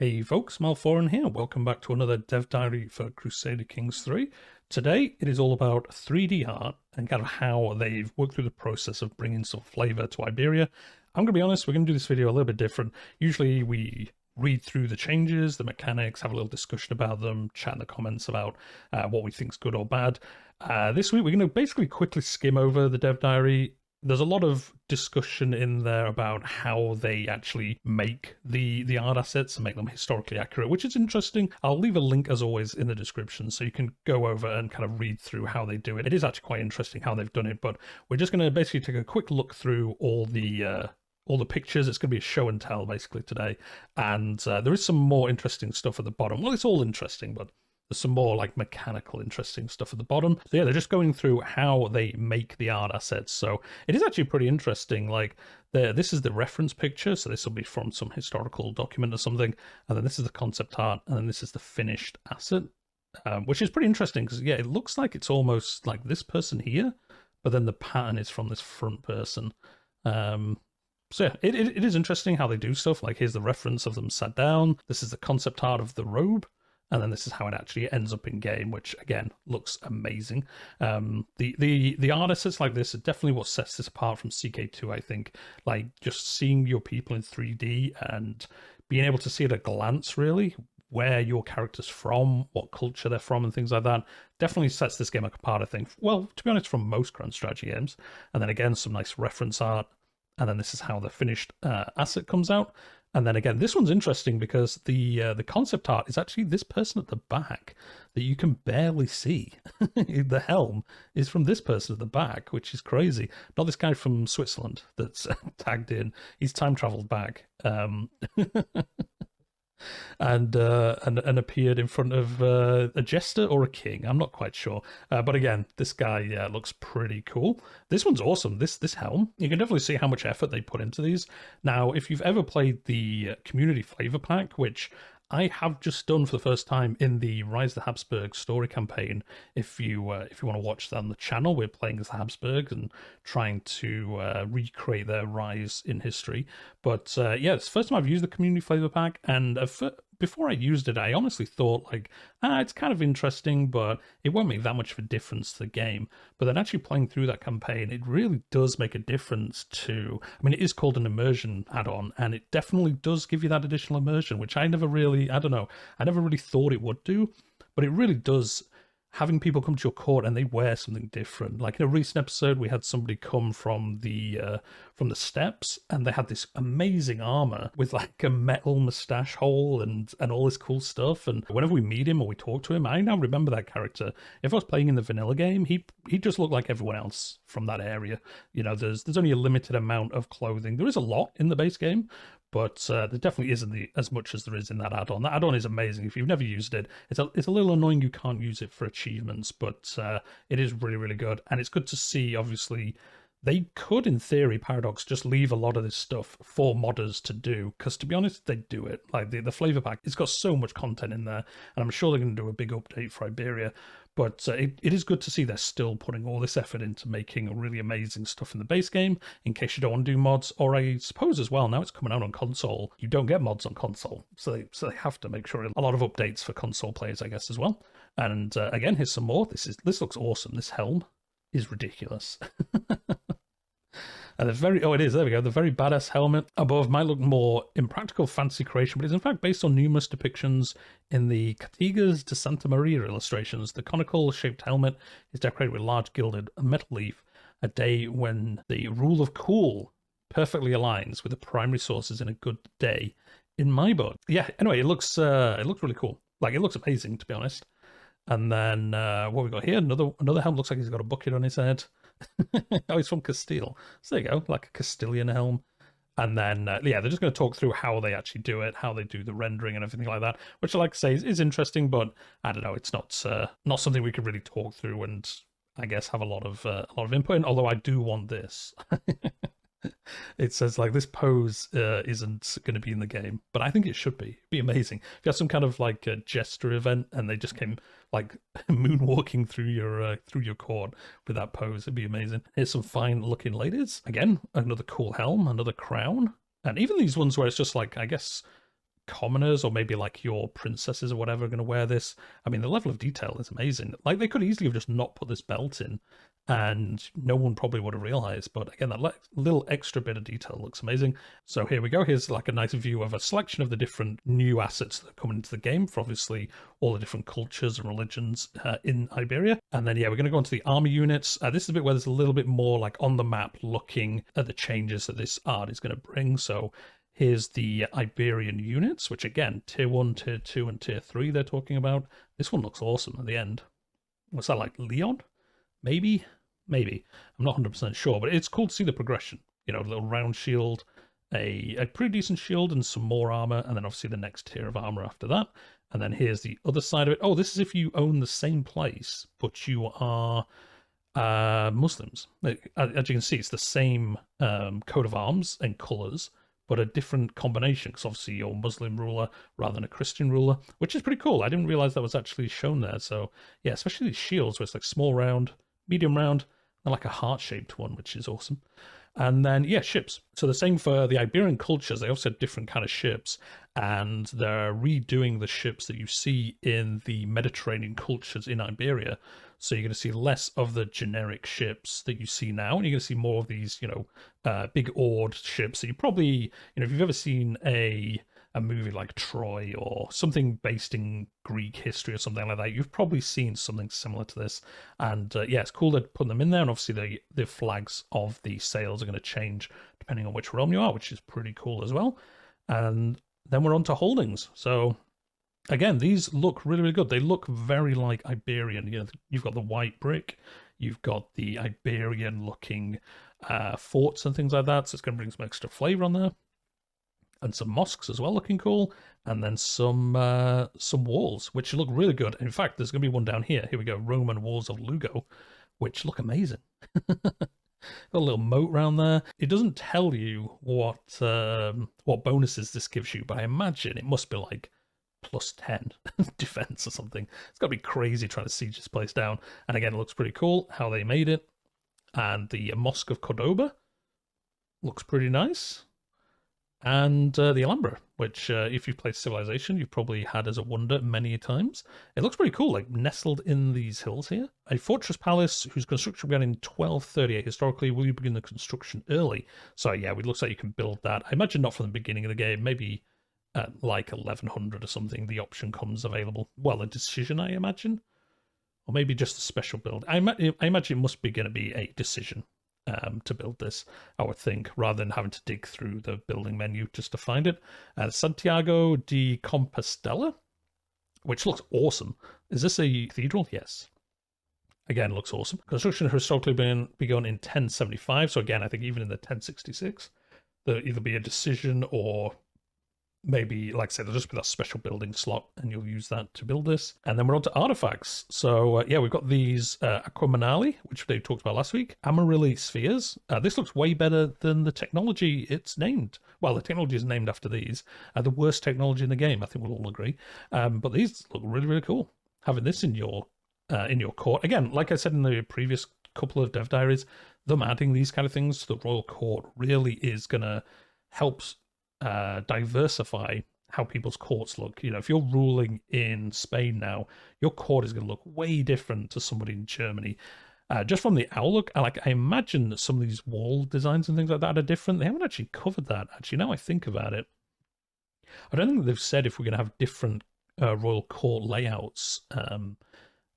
Hey folks, Malforian here. Welcome back to another dev diary for Crusader Kings 3. Today it is all about 3D art and kind of how they've worked through the process of bringing some flavor to Iberia. I'm going to be honest, we're going to do this video a little bit different. Usually we read through the changes, the mechanics, have a little discussion about them, chat in the comments about what we think is good or bad. This week we're going to basically quickly skim over the dev diary. There's a lot of discussion in there about how they actually make the art assets and make them historically accurate, which is interesting. I'll leave a link as always in the description so you can go over and kind of read through how they do it. It is actually quite interesting how they've done it, but we're just going to basically take a quick look through all the pictures. It's going to be a show and tell basically today, and there is some more interesting stuff at the bottom. Well, it's all interesting, but there's some more like mechanical interesting stuff at the bottom. So yeah, they're just going through how they make the art assets. So it is actually pretty interesting. Like this is the reference picture. So this will be from some historical document or something. And then this is the concept art. And then this is the finished asset, which is pretty interesting because yeah, it looks like it's almost like this person here, but then the pattern is from this front person. So yeah, it is interesting how they do stuff. Like here's the reference of them sat down. This is the concept art of the robe. And then this is how it actually ends up in game, which again looks amazing. The art assets like this are definitely what sets this apart from CK2. I think, like just seeing your people in 3D and being able to see at a glance, really where your character's from, what culture they're from, and things like that, definitely sets this game apart. I think. Well, to be honest, from most grand strategy games. And then again, some nice reference art. And then this is how the finished asset comes out. And then again, this one's interesting because the concept art is actually this person at the back that you can barely see. The helm is from this person at the back, which is crazy. Not this guy from Switzerland that's tagged in. He's time traveled back. And appeared in front of a jester or a king. I'm not quite sure, but again, this guy looks pretty cool. This one's awesome. This helm, you can definitely see how much effort they put into these. Now, if you've ever played the community flavor pack, which I have just done for the first time in the Rise of the Habsburg story campaign. If you want to watch that on the channel, we're playing as the Habsburgs and trying to recreate their rise in history. But yeah, it's the first time I've used the community flavor pack, and before I used it, I honestly thought like, it's kind of interesting, but it won't make that much of a difference to the game. But then actually playing through that campaign, it really does make a difference to, I mean, it is called an immersion add-on, and it definitely does give you that additional immersion, which I never really, I don't know, I never really thought it would do, but it really does. Having people come to your court and they wear something different. Like in a recent episode, we had somebody come from the steppes, and they had this amazing armor with like a metal mustache hole and all this cool stuff. And whenever we meet him or we talk to him, I now remember that character. If I was playing in the vanilla game, he just looked like everyone else from that area. You know, there's only a limited amount of clothing. There is a lot in the base game, but there definitely isn't as much as there is in that add-on. That add-on is amazing. If you've never used it, it's a little annoying you can't use it for achievements, but it is really, really good. And it's good to see, obviously, they could, in theory, Paradox, just leave a lot of this stuff for modders to do, because to be honest, they do it. Like the flavor pack, it's got so much content in there, and I'm sure they're going to do a big update for Iberia. But it is good to see they're still putting all this effort into making really amazing stuff in the base game, in case you don't want to do mods. Or I suppose as well, now it's coming out on console, you don't get mods on console. So they have to make sure a lot of updates for console players, I guess, as well. And again, here's some more. This looks awesome. This helm is ridiculous. And it is, there we go. The very badass helmet above might look more impractical fancy creation, but is in fact based on numerous depictions in the Catigas de Santa Maria illustrations. The conical shaped helmet is decorated with large gilded metal leaf, a day when the rule of cool perfectly aligns with the primary sources in a good day in my book. Yeah, anyway, it looks really cool. Like, it looks amazing, to be honest. And then what we got here, another helmet looks like he's got a bucket on his head. Oh, he's from Castile. So there you go, like a Castilian helm. And then, yeah, they're just going to talk through how they actually do it, how they do the rendering and everything like that, which I like to say is interesting, but I don't know, it's not something we could really talk through and I guess have a lot of input in, although I do want this. It says like this pose isn't going to be in the game, but I think it should be. It'd be amazing if you had some kind of like a jester event and they just came like moonwalking through your court with that pose. It'd be amazing. Here's some fine looking ladies. Again, another cool helm, another crown, and even these ones where it's just like, I guess, commoners or maybe like your princesses or whatever are going to wear this. I mean, the level of detail is amazing. Like, they could easily have just not put this belt in and no one probably would have realized. But again, that little extra bit of detail looks amazing. So here we go. Here's like a nice view of a selection of the different new assets that are coming into the game for obviously all the different cultures and religions in Iberia. And then, yeah, we're going to go into the army units. This is a bit where there's a little bit more like on the map looking at the changes that this art is going to bring. So here's the Iberian units, which again, tier 1, tier 2, and tier 3 they're talking about. This one looks awesome at the end. What's that, like Leon? Maybe? Maybe. I'm not 100% sure, but it's cool to see the progression. You know, a little round shield, a pretty decent shield, and some more armor, and then obviously the next tier of armor after that. And then here's the other side of it. Oh, this is if you own the same place, but you are Muslims. As you can see, it's the same coat of arms and colors, but a different combination, because obviously you're a Muslim ruler rather than a Christian ruler, which is pretty cool. I didn't realize that was actually shown there. So yeah, especially these shields where it's like small round, medium round, and like a heart-shaped one, which is awesome. And then, yeah, ships. So the same for the Iberian cultures. They also had different kind of ships, and they're redoing the ships that you see in the Mediterranean cultures in Iberia. So you're going to see less of the generic ships that you see now, and you're going to see more of these, you know, big oared ships that you probably, you know, if you've ever seen a movie like Troy or something based in Greek history or something like that, you've probably seen something similar to this. And yeah, it's cool that putting them in there, and obviously the flags of the sails are going to change depending on which realm you are, which is pretty cool as well. And then we're on to holdings. So again, these look really, really good. They look very like Iberian. You know, you've got the white brick, you've got the Iberian looking forts and things like that, so it's going to bring some extra flavor on there. And some mosques as well, looking cool, and then some walls, which look really good. In fact, there's going to be one down here. Here we go, Roman walls of Lugo, which look amazing. Got a little moat around there. It doesn't tell you what bonuses this gives you, but I imagine it must be like plus 10 defense or something. It's got to be crazy trying to siege this place down. And again, it looks pretty cool how they made it. And the Mosque of Cordoba looks pretty nice. And the Alhambra, which if you've played Civilization, you've probably had as a wonder many times. It looks pretty cool, like nestled in these hills here. A fortress palace whose construction began in 1238. Historically, will you begin the construction early? So yeah, it looks like you can build that. I imagine not from the beginning of the game, maybe at like 1100 or something, the option comes available. Well, a decision, I imagine. Or maybe just a special build. I imagine it must be going to be a decision. To build this, I would think, rather than having to dig through the building menu just to find it. Santiago de Compostela, which looks awesome. Is this a cathedral? Yes. Again, looks awesome. Construction has historically begun in 1075, so again, I think even in the 1066, there'll either be a decision or maybe, like I said, there'll just be that special building slot and you'll use that to build this. And then we're on to artifacts. So yeah, we've got these Aquamanali, which they talked about last week. Amarilli spheres. This looks way better than the technology it's named. Well, the technology is named after these. The worst technology in the game, I think we'll all agree. But these look really, really cool. Having this in your court. Again, like I said in the previous couple of dev diaries, them adding these kind of things to the royal court really is going to help diversify how people's courts look. You know, if you're ruling in Spain now, your court is going to look way different to somebody in Germany. Just from the outlook, I imagine that some of these wall designs and things like that are different. They haven't actually covered that, actually, now I think about it. I don't think they've said if we're going to have different royal court layouts.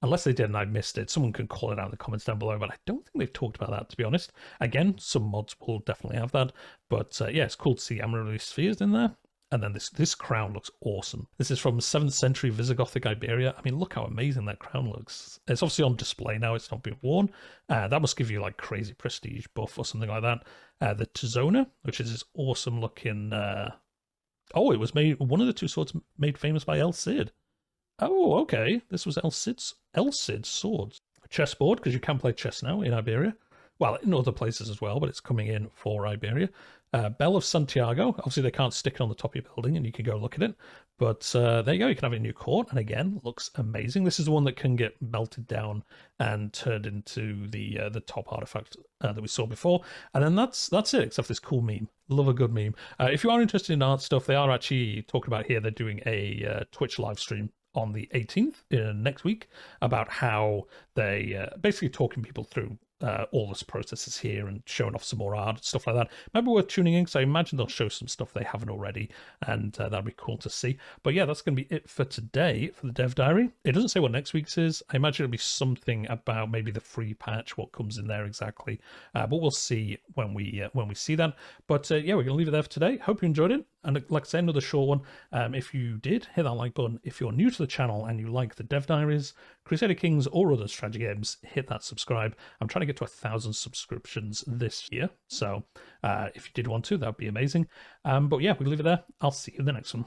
Unless they did and I missed it. Someone can call it out in the comments down below, but I don't think they've talked about that, to be honest. Again, some mods will definitely have that. But yeah, it's cool to see Amarillo spheres in there. And then this crown looks awesome. This is from 7th century Visigothic Iberia. I mean, look how amazing that crown looks. It's obviously on display now. It's not being worn. That must give you like crazy prestige buff or something like that. The Tizona, which is this awesome looking... Oh, it was made... One of the two swords made famous by El Cid. Oh, okay. This was El Cid's swords. Chessboard, because you can play chess now in Iberia, well, in other places as well, but it's coming in for Iberia. Bell of Santiago. Obviously, they can't stick it on the top of your building, and you can go look at it. But there you go. You can have it in your court, and again, looks amazing. This is the one that can get melted down and turned into the top artifact that we saw before. And then that's it, except for this cool meme. Love a good meme. If you are interested in art stuff, they are actually talking about here. They're doing a Twitch live stream on the 18th next week about how they basically talking people through all this processes here and showing off some more art and stuff like that. Might be worth tuning in because I imagine they'll show some stuff they haven't already, and that'll be cool to see. But yeah, that's going to be it for today for the Dev Diary. It doesn't say what next week's is. I imagine it'll be something about maybe the free patch, what comes in there exactly. But we'll see when we see that. But yeah, we're going to leave it there for today. Hope you enjoyed it. And like I say, another short one. If you did, hit that like button. If you're new to the channel and you like the Dev Diaries, Crusader Kings, or other strategy games, hit that subscribe. I'm trying to get to 1,000 subscriptions this year. So if you did want to, that would be amazing. But yeah, we'll leave it there. I'll see you in the next one.